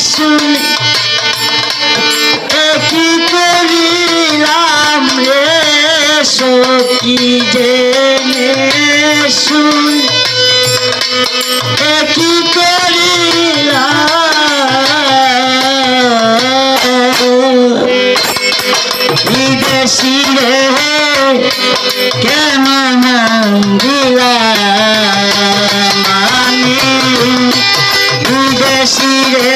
শুনে কি করিলাম রে সখী জেনে শুনে কি করিলাম বিদেশি রে কেন মন দিলাম আমি বিদেশি রে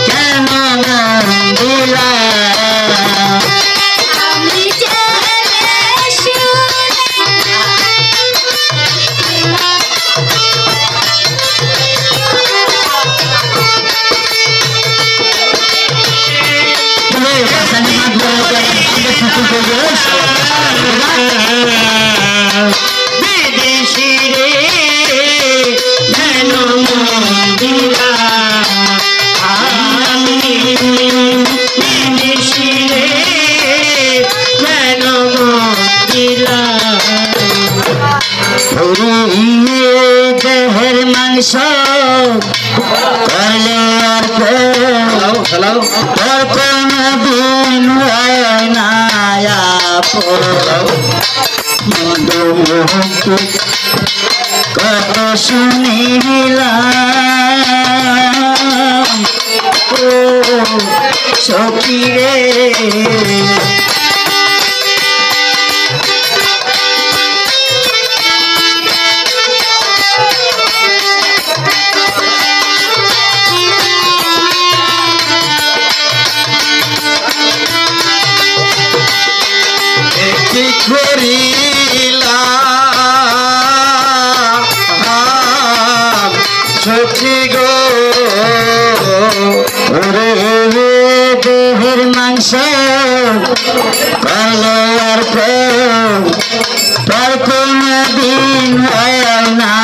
কেন মন দিলাম আমি জেনে বিদেশি রে কেন মন দিলাম আমি বিদেশি রে কেন মন দিলাম দেহের মাংস করলে আর কোনো দিন হয় না কত শুনিলাম ও সখী রে কি করিলাম সখী গো রে দেহের মাংস করলে আর তোর কোনো দিন হয় না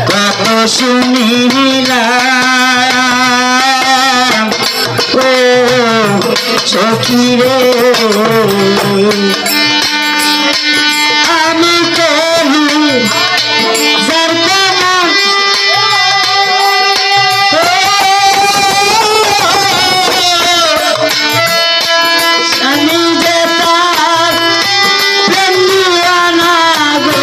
কত শুনিলাম ও সখী রে আমি কবি যার আমি যে তার প্রেম দিওয়ানা গো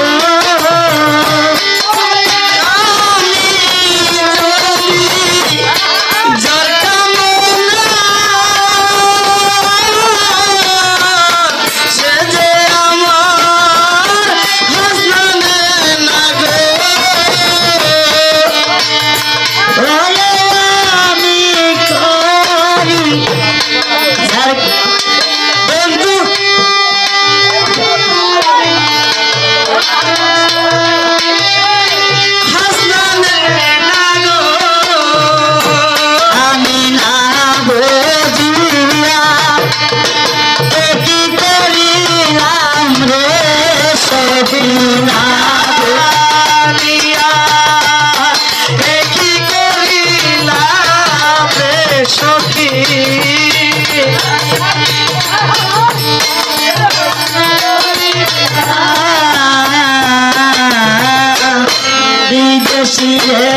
বিদেশি রে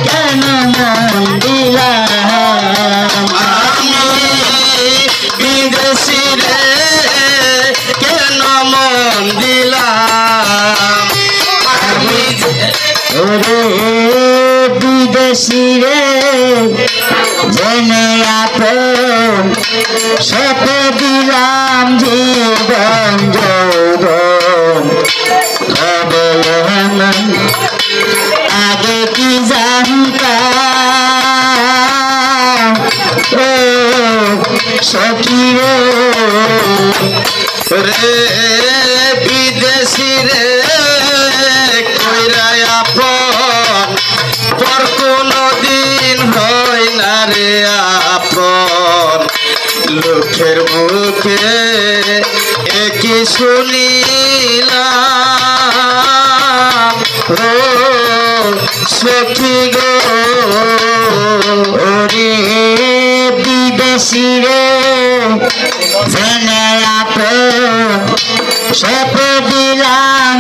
কেন মন দিলাম আমি বিদেশি রে কেন মন দিলাম আমি ওরে বিদেশি রে জেনে আপন সত দিলাম জীবন যৌবন আগে কি জানতাম ও সখী রে বিদেশি রে কইরা আপন পর কোনো দিন হয় না রে আপন লোকের মুখে একই শুনিলাম ও সখী গো রে বিদেশি রে জেনে আপন সত দিলাম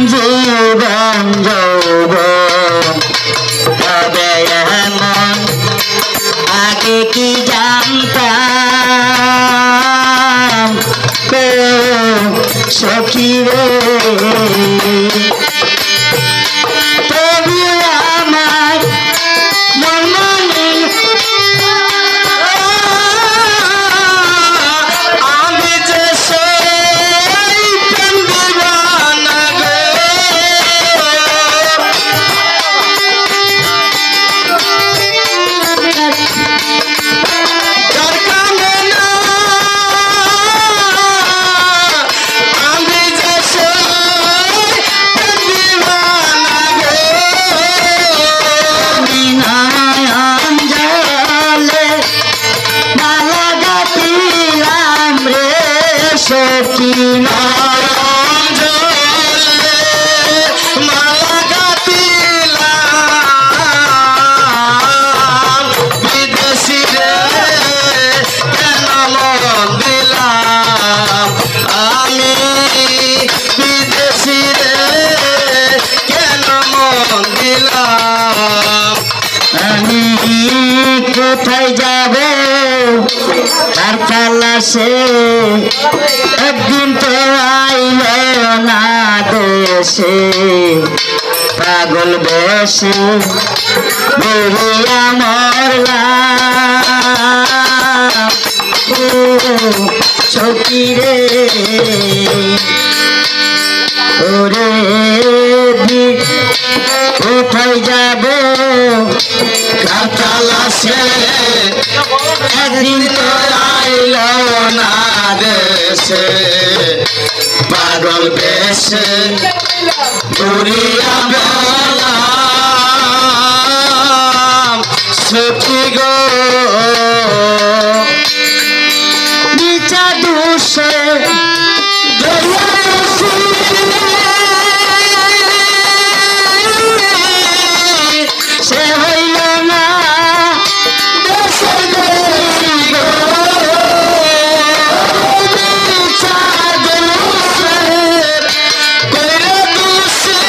মন দিলাম। আমি কোথায় যাব তার তালাশে, একদিন তো আইল না দেশে, পাগল বেশে বেরিয়া মরলাম। ও সখী রে, ওরে কোথায় যাব কার তালাশে, একদিন তো আইল না দেশে, পাগল বেশে ঘুরিয়া বেড়ালাম। সখী গো বিচার দোষে সে হইল না বিচার দোষে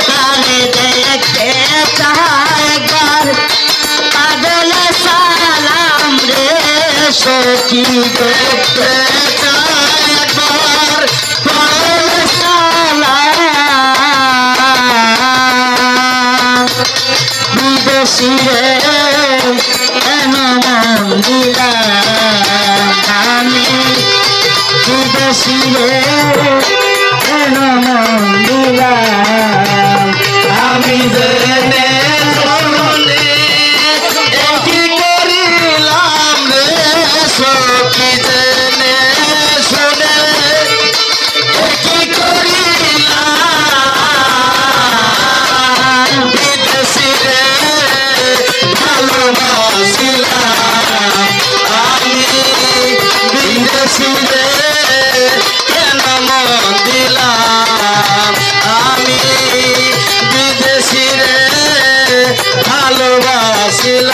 কানে দেখতে চায় একবার পাগল সালাম রে সখী দেখতে চায় একবার পাগল সালাম। বিদেশি রে কেন মন দিলাম আমি, বিদেশি রে কেন মন দিলাম আমি জেনে শুনে কি করিলাম রে সখী, জেনে শুনে কি করিলাম। বিদেশি রে ভালোবাসিলাম আমি, বিদেশি রে কেন মন দিলাম আমি, বিদেশি রে ভালোবাসিলাম।